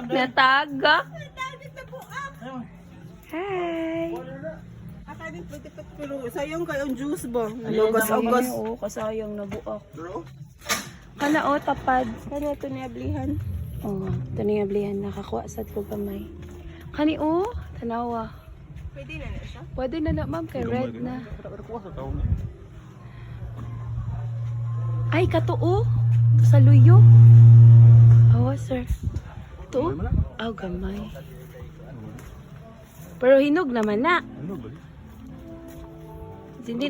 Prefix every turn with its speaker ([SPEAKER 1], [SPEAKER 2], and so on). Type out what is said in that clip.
[SPEAKER 1] Nataga. Hi.
[SPEAKER 2] Akadin pwede pero sayang kayong juice ba?
[SPEAKER 1] Agas-agas. Oo, kasayang nabuak. Kana o, tapad. Kana ito niyablihan. Oo, ito niyablihan. Nakakuha sa ko gamay. Kani o, tanawa.
[SPEAKER 2] Pwede na na siya?
[SPEAKER 1] Pwede na na ma'am, kay red na. Ay, katuo. Sa luyo. Awa, sir. Ito? Oh, gamay. Pero hinog naman na. Hindi